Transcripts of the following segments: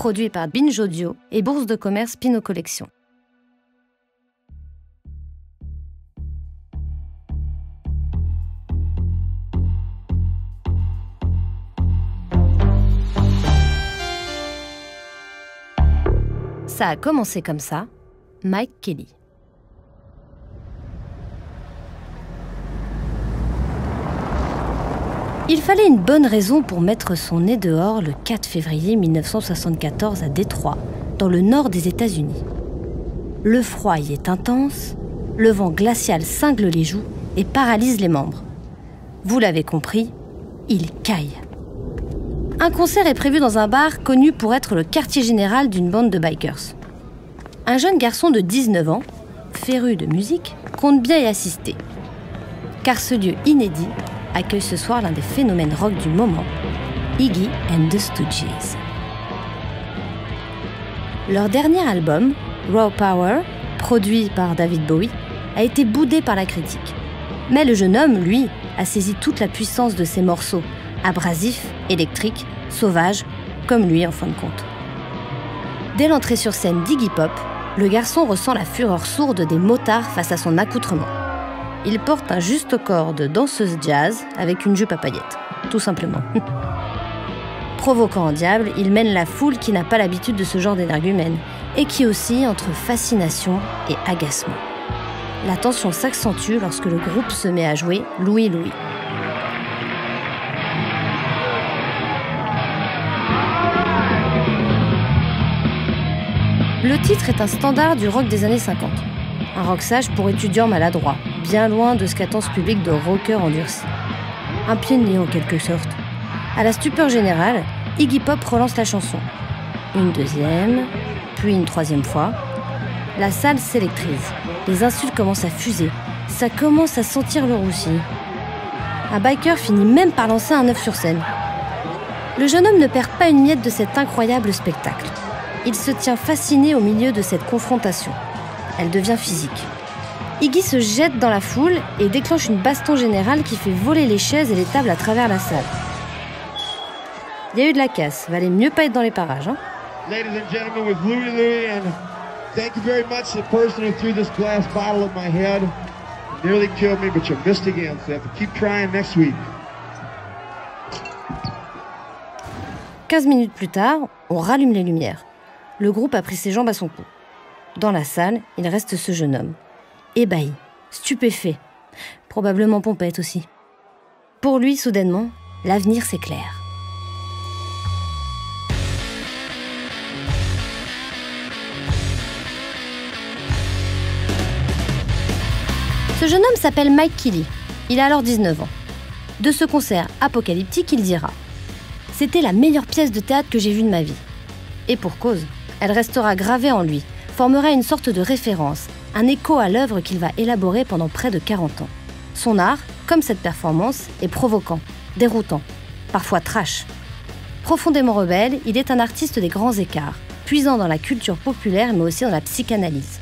produit par Binge Audio et bourse de commerce Pinot Collection. Ça a commencé comme ça, Mike Kelly. Il fallait une bonne raison pour mettre son nez dehors le 4 février 1974 à Détroit, dans le nord des États-Unis. Le froid y est intense, le vent glacial cingle les joues et paralyse les membres. Vous l'avez compris, il caille. Un concert est prévu dans un bar connu pour être le quartier général d'une bande de bikers. Un jeune garçon de 19 ans, féru de musique, compte bien y assister. Car ce lieu inédit accueille ce soir l'un des phénomènes rock du moment, Iggy and the Stooges. Leur dernier album, Raw Power, produit par David Bowie, a été boudé par la critique. Mais le jeune homme, lui, a saisi toute la puissance de ces morceaux, abrasifs, électriques, sauvages, comme lui en fin de compte. Dès l'entrée sur scène d'Iggy Pop, le garçon ressent la fureur sourde des motards face à son accoutrement. Il porte un juste corps de danseuse jazz avec une jupe à paillettes, tout simplement. Provoquant en diable, il mène la foule qui n'a pas l'habitude de ce genre d'énergumène et qui oscille entre fascination et agacement. La tension s'accentue lorsque le groupe se met à jouer Louie Louie. Le titre est un standard du rock des années 50. Un rock sage pour étudiants maladroits, bien loin de ce qu'attend ce public de rockers endurcis. Un pied de nez en quelque sorte. À la stupeur générale, Iggy Pop relance la chanson. Une deuxième, puis une troisième fois. La salle s'électrise. Les insultes commencent à fuser. Ça commence à sentir le roussi. Un biker finit même par lancer un œuf sur scène. Le jeune homme ne perd pas une miette de cet incroyable spectacle. Il se tient fasciné au milieu de cette confrontation. Elle devient physique. Iggy se jette dans la foule et déclenche une baston générale qui fait voler les chaises et les tables à travers la salle. Il y a eu de la casse, valait mieux pas être dans les parages. Hein. Ladies and gentlemen, with Louie Louie, and thank you very much to the person who threw this glass bottle at my head. It nearly killed me, but you missed again, so you have to keep trying next week. 15 minutes plus tard, on rallume les lumières. Le groupe a pris ses jambes à son cou. Dans la salle, il reste ce jeune homme. Ébahi, stupéfait, probablement pompette aussi. Pour lui, soudainement, l'avenir s'éclaire. Ce jeune homme s'appelle Mike Kelly. Il a alors 19 ans. De ce concert apocalyptique, il dira « C'était la meilleure pièce de théâtre que j'ai vue de ma vie. » Et pour cause, elle restera gravée en lui, formera une sorte de référence, un écho à l'œuvre qu'il va élaborer pendant près de 40 ans. Son art, comme cette performance, est provoquant, déroutant, parfois trash. Profondément rebelle, il est un artiste des grands écarts, puisant dans la culture populaire mais aussi dans la psychanalyse.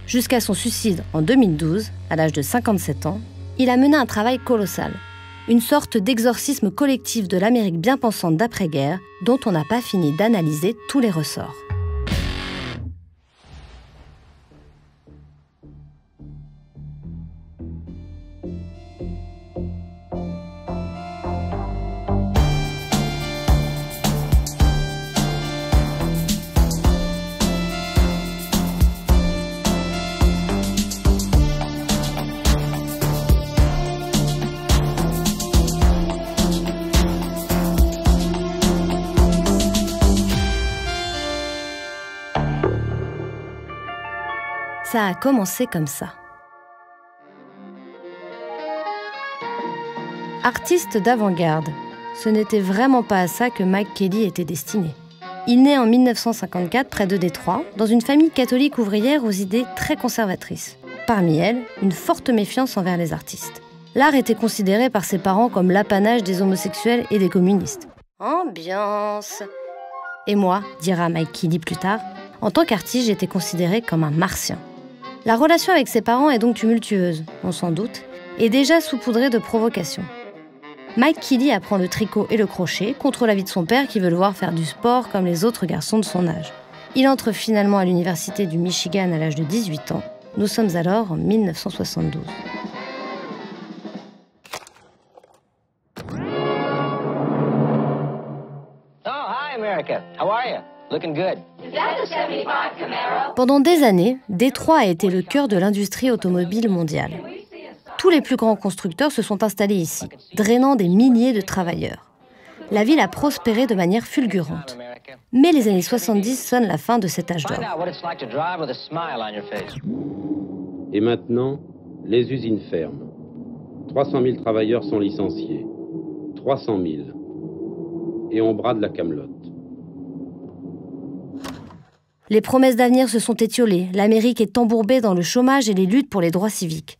Jusqu'à son suicide en 2012, à l'âge de 57 ans, il a mené un travail colossal. Une sorte d'exorcisme collectif de l'Amérique bien pensante d'après-guerre dont on n'a pas fini d'analyser tous les ressorts. Ça a commencé comme ça. Artiste d'avant-garde, ce n'était vraiment pas à ça que Mike Kelly était destiné. Il naît en 1954 près de Détroit, dans une famille catholique ouvrière aux idées très conservatrices. Parmi elles, une forte méfiance envers les artistes. L'art était considéré par ses parents comme l'apanage des homosexuels et des communistes. Ambiance. Et moi, dira Mike Kelly plus tard, en tant qu'artiste, j'étais considéré comme un martien. La relation avec ses parents est donc tumultueuse, on s'en doute, et déjà saupoudrée de provocations. Mike Kelly apprend le tricot et le crochet contre l'avis de son père qui veut le voir faire du sport comme les autres garçons de son âge. Il entre finalement à l'université du Michigan à l'âge de 18 ans. Nous sommes alors en 1972. Pendant des années, Détroit a été le cœur de l'industrie automobile mondiale. Tous les plus grands constructeurs se sont installés ici, drainant des milliers de travailleurs. La ville a prospéré de manière fulgurante. Mais les années 70 sonnent la fin de cet âge d'or. Et maintenant, les usines ferment. 300 000 travailleurs sont licenciés. 300 000. Et on brade la camelote. Les promesses d'avenir se sont étiolées. L'Amérique est embourbée dans le chômage et les luttes pour les droits civiques.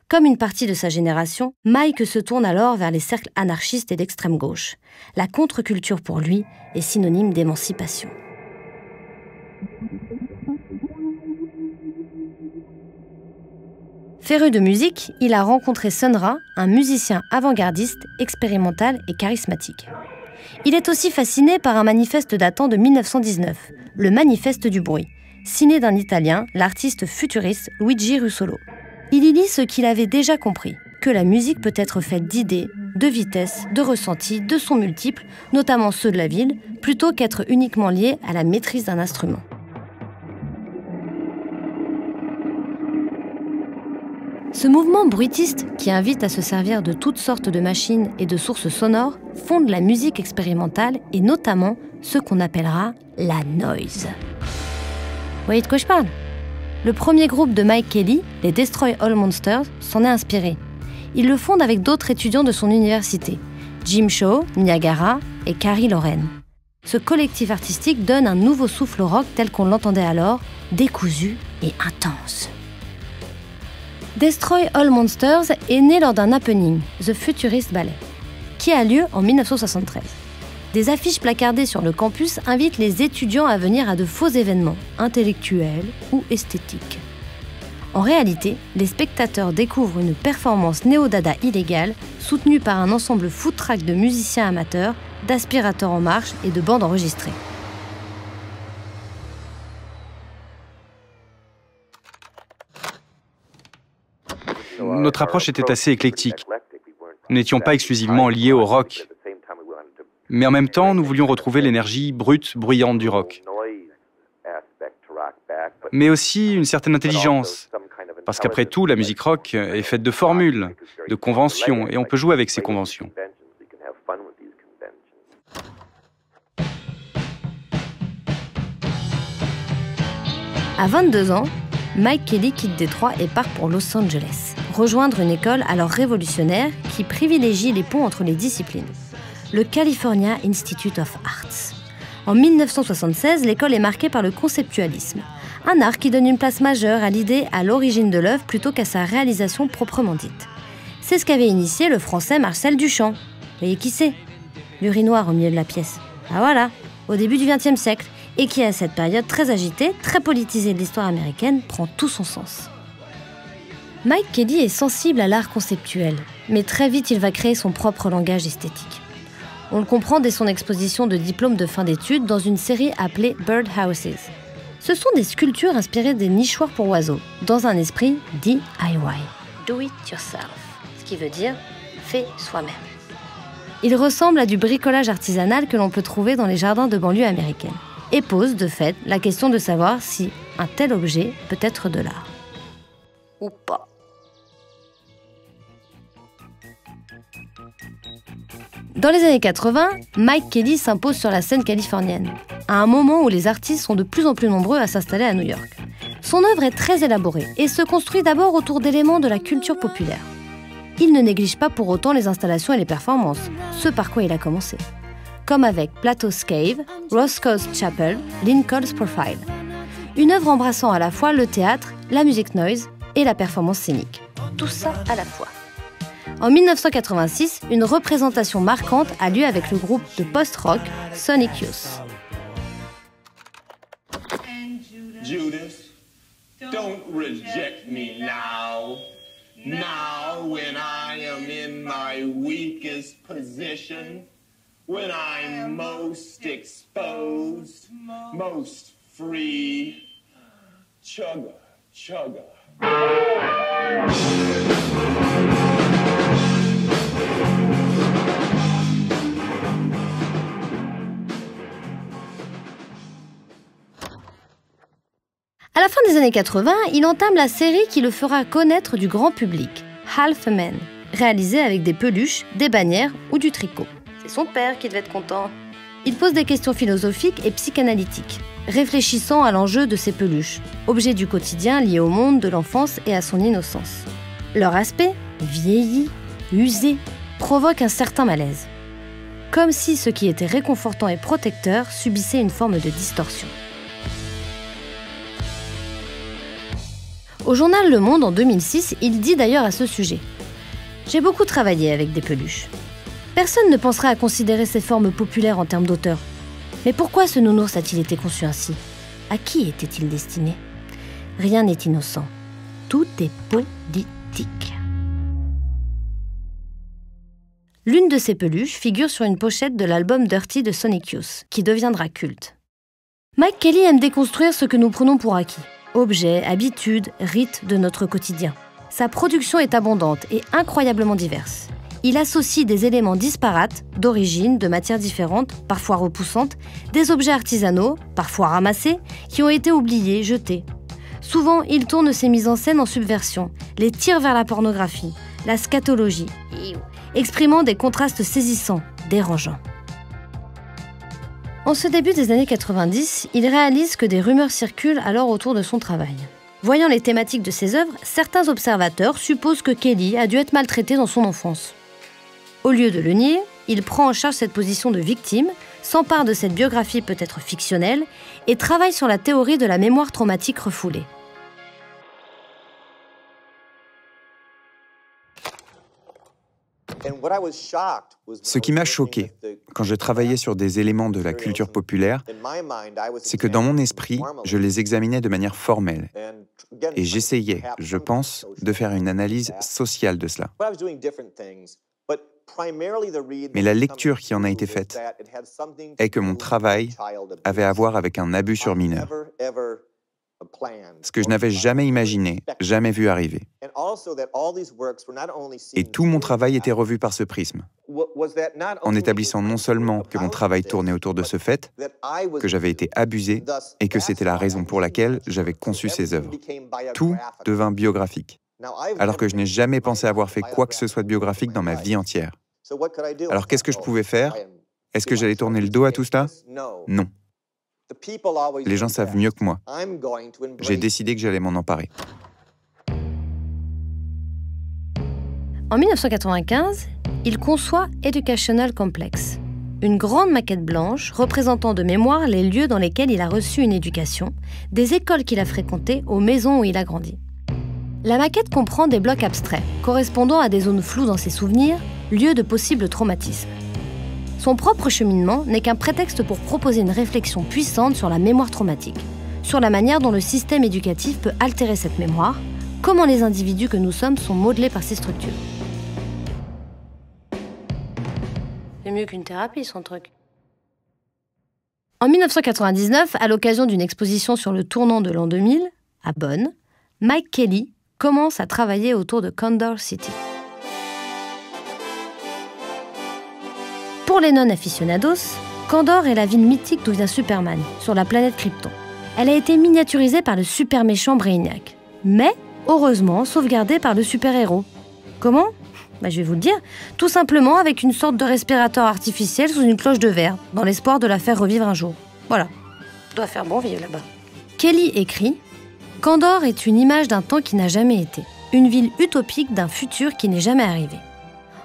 Comme une partie de sa génération, Mike se tourne alors vers les cercles anarchistes et d'extrême gauche. La contre-culture pour lui est synonyme d'émancipation. Féru de musique, il a rencontré Sun Ra, un musicien avant-gardiste, expérimental et charismatique. Il est aussi fasciné par un manifeste datant de 1919, le Manifeste du bruit, signé d'un Italien, l'artiste futuriste Luigi Russolo. Il y lit ce qu'il avait déjà compris, que la musique peut être faite d'idées, de vitesse, de ressentis, de sons multiples, notamment ceux de la ville, plutôt qu'être uniquement liés à la maîtrise d'un instrument. Ce mouvement bruitiste, qui invite à se servir de toutes sortes de machines et de sources sonores, fonde la musique expérimentale et notamment ce qu'on appellera la noise. Vous voyez de quoi je parle ? Le premier groupe de Mike Kelly, les Destroy All Monsters, s'en est inspiré. Il le fonde avec d'autres étudiants de son université, Jim Shaw, Niagara et Carrie Lauren. Ce collectif artistique donne un nouveau souffle au rock tel qu'on l'entendait alors, décousu et intense. Destroy All Monsters est né lors d'un happening, The Futurist Ballet, qui a lieu en 1973. Des affiches placardées sur le campus invitent les étudiants à venir à de faux événements, intellectuels ou esthétiques. En réalité, les spectateurs découvrent une performance néo-dada illégale soutenue par un ensemble food-track de musiciens amateurs, d'aspirateurs en marche et de bandes enregistrées. Notre approche était assez éclectique. Nous n'étions pas exclusivement liés au rock. Mais en même temps, nous voulions retrouver l'énergie brute, bruyante du rock. Mais aussi une certaine intelligence. Parce qu'après tout, la musique rock est faite de formules, de conventions, et on peut jouer avec ces conventions. À 22 ans, Mike Kelly quitte Détroit et part pour Los Angeles, rejoindre une école alors révolutionnaire qui privilégie les ponts entre les disciplines, le California Institute of Arts. En 1976, l'école est marquée par le conceptualisme, un art qui donne une place majeure à l'idée à l'origine de l'œuvre plutôt qu'à sa réalisation proprement dite. C'est ce qu'avait initié le français Marcel Duchamp. Vous voyez qui c'est ? L'urinoir au milieu de la pièce. Ah voilà, au début du XXe siècle, et qui à cette période très agitée, très politisée de l'histoire américaine, prend tout son sens. Mike Kelly est sensible à l'art conceptuel, mais très vite il va créer son propre langage esthétique. On le comprend dès son exposition de diplôme de fin d'études dans une série appelée Birdhouses. Ce sont des sculptures inspirées des nichoirs pour oiseaux, dans un esprit DIY, do it yourself, ce qui veut dire fait soi-même. Il ressemble à du bricolage artisanal que l'on peut trouver dans les jardins de banlieue américaine, et pose de fait la question de savoir si un tel objet peut être de l'art. Ou pas. Dans les années 80, Mike Kelly s'impose sur la scène californienne, à un moment où les artistes sont de plus en plus nombreux à s'installer à New York. Son œuvre est très élaborée et se construit d'abord autour d'éléments de la culture populaire. Il ne néglige pas pour autant les installations et les performances, ce par quoi il a commencé. Comme avec Plato's Cave, Roscoe's Chapel, Lincoln's Profile. Une œuvre embrassant à la fois le théâtre, la musique noise et la performance scénique. Tout ça à la fois. En 1986, une représentation marquante a lieu avec le groupe de post-rock Sonic Youth. Judas, don't reject me now. Now when I am in my weakest position. position when I'm most exposed, most free. Chugga, chugga. À la fin des années 80, il entame la série qui le fera connaître du grand public, Half a Man, réalisée avec des peluches, des bannières ou du tricot. C'est son père qui devait être content. Il pose des questions philosophiques et psychanalytiques, réfléchissant à l'enjeu de ces peluches, objets du quotidien liés au monde de l'enfance et à son innocence. Leur aspect, vieilli, usé, provoque un certain malaise. Comme si ce qui était réconfortant et protecteur subissait une forme de distorsion. Au journal Le Monde en 2006, il dit d'ailleurs à ce sujet « J'ai beaucoup travaillé avec des peluches. Personne ne penserait à considérer ces formes populaires en termes d'auteur. Mais pourquoi ce nounours a-t-il été conçu ainsi? À qui était-il destiné? Rien n'est innocent. Tout est politique. » L'une de ces peluches figure sur une pochette de l'album Dirty de Sonic Youth, qui deviendra culte. Mike Kelley aime déconstruire ce que nous prenons pour acquis. Objets, habitudes, rites de notre quotidien. Sa production est abondante et incroyablement diverse. Il associe des éléments disparates, d'origine, de matières différentes, parfois repoussantes, des objets artisanaux, parfois ramassés, qui ont été oubliés, jetés. Souvent, il tourne ses mises en scène en subversion, les tire vers la pornographie, la scatologie, exprimant des contrastes saisissants, dérangeants. En ce début des années 90, il réalise que des rumeurs circulent alors autour de son travail. Voyant les thématiques de ses œuvres, certains observateurs supposent que Kelley a dû être maltraité dans son enfance. Au lieu de le nier, il prend en charge cette position de victime, s'empare de cette biographie peut-être fictionnelle et travaille sur la théorie de la mémoire traumatique refoulée. Ce qui m'a choqué quand je travaillais sur des éléments de la culture populaire, c'est que dans mon esprit, je les examinais de manière formelle. Et j'essayais, je pense, de faire une analyse sociale de cela. Mais la lecture qui en a été faite est que mon travail avait à voir avec un abus sur mineur. Ce que je n'avais jamais imaginé, jamais vu arriver. Et tout mon travail était revu par ce prisme, en établissant non seulement que mon travail tournait autour de ce fait, que j'avais été abusé et que c'était la raison pour laquelle j'avais conçu ces œuvres. Tout devint biographique, alors que je n'ai jamais pensé avoir fait quoi que ce soit de biographique dans ma vie entière. Alors qu'est-ce que je pouvais faire? Est-ce que j'allais tourner le dos à tout cela? Non. Les gens savent mieux que moi. J'ai décidé que j'allais m'en emparer. En 1995, il conçoit Educational Complex, une grande maquette blanche représentant de mémoire les lieux dans lesquels il a reçu une éducation, des écoles qu'il a fréquentées aux maisons où il a grandi. La maquette comprend des blocs abstraits, correspondant à des zones floues dans ses souvenirs, lieux de possibles traumatismes. Son propre cheminement n'est qu'un prétexte pour proposer une réflexion puissante sur la mémoire traumatique, sur la manière dont le système éducatif peut altérer cette mémoire, comment les individus que nous sommes sont modelés par ces structures. C'est mieux qu'une thérapie, son truc. En 1999, à l'occasion d'une exposition sur le tournant de l'an 2000, à Bonn, Mike Kelley commence à travailler autour de Condor City. Pour les non-aficionados, Condor est la ville mythique d'où vient Superman, sur la planète Krypton. Elle a été miniaturisée par le super méchant Brainiac, mais heureusement sauvegardée par le super-héros. Comment? Je vais vous le dire, tout simplement avec une sorte de respirateur artificiel sous une cloche de verre, dans l'espoir de la faire revivre un jour. Voilà, doit faire bon vivre là-bas. Kelley écrit « Condor est une image d'un temps qui n'a jamais été, une ville utopique d'un futur qui n'est jamais arrivé. »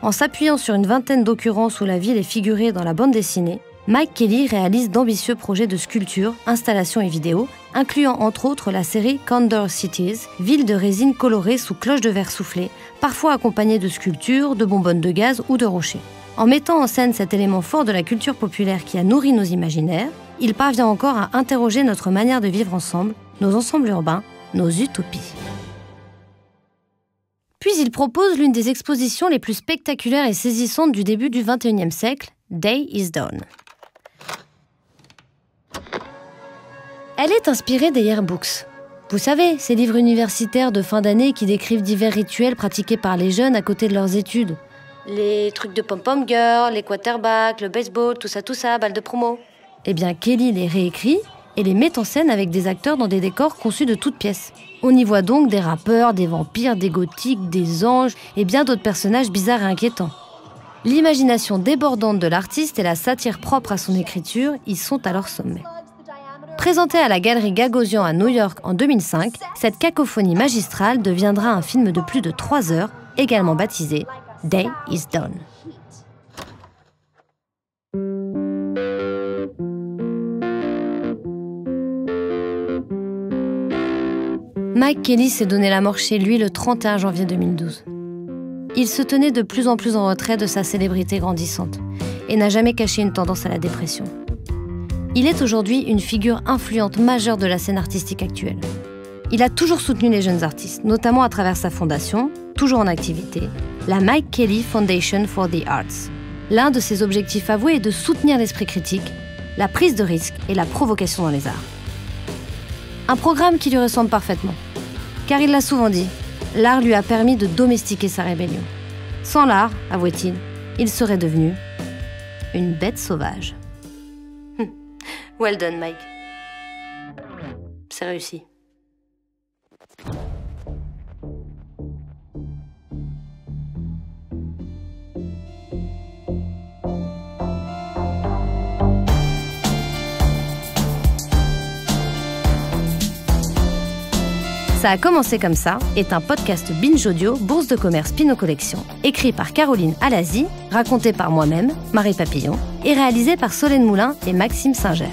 En s'appuyant sur une vingtaine d'occurrences où la ville est figurée dans la bande dessinée, Mike Kelley réalise d'ambitieux projets de sculpture, installations et vidéos, incluant entre autres la série Condor Cities, ville de résine colorée sous cloche de verre soufflée, parfois accompagnée de sculptures, de bonbonnes de gaz ou de rochers. En mettant en scène cet élément fort de la culture populaire qui a nourri nos imaginaires, il parvient encore à interroger notre manière de vivre ensemble, nos ensembles urbains, nos utopies. Puis il propose l'une des expositions les plus spectaculaires et saisissantes du début du XXIe siècle, Day is Done. Elle est inspirée des yearbooks. Vous savez, ces livres universitaires de fin d'année qui décrivent divers rituels pratiqués par les jeunes à côté de leurs études. Les trucs de pom-pom girl, les quarterbacks, le baseball, tout ça, balle de promo. Eh bien, Kelly les réécrit et les met en scène avec des acteurs dans des décors conçus de toutes pièces. On y voit donc des rappeurs, des vampires, des gothiques, des anges et bien d'autres personnages bizarres et inquiétants. L'imagination débordante de l'artiste et la satire propre à son écriture y sont à leur sommet. Présentée à la Galerie Gagosian à New York en 2005, cette cacophonie magistrale deviendra un film de plus de 3 heures, également baptisé Day is Done. Mike Kelly s'est donné la mort chez lui le 31 janvier 2012. Il se tenait de plus en plus en retrait de sa célébrité grandissante et n'a jamais caché une tendance à la dépression. Il est aujourd'hui une figure influente majeure de la scène artistique actuelle. Il a toujours soutenu les jeunes artistes, notamment à travers sa fondation, toujours en activité, la Mike Kelly Foundation for the Arts. L'un de ses objectifs avoués est de soutenir l'esprit critique, la prise de risque et la provocation dans les arts. Un programme qui lui ressemble parfaitement. Car il l'a souvent dit, l'art lui a permis de domestiquer sa rébellion. Sans l'art, avouait-il, il serait devenu une bête sauvage. Well done, Mike. C'est réussi. Ça a commencé comme ça est un podcast Binge Audio, Bourse de commerce Pinot Collection, écrit par Caroline Alazi, raconté par moi-même, Marie Papillon, et réalisé par Solène Moulin et Maxime Singer.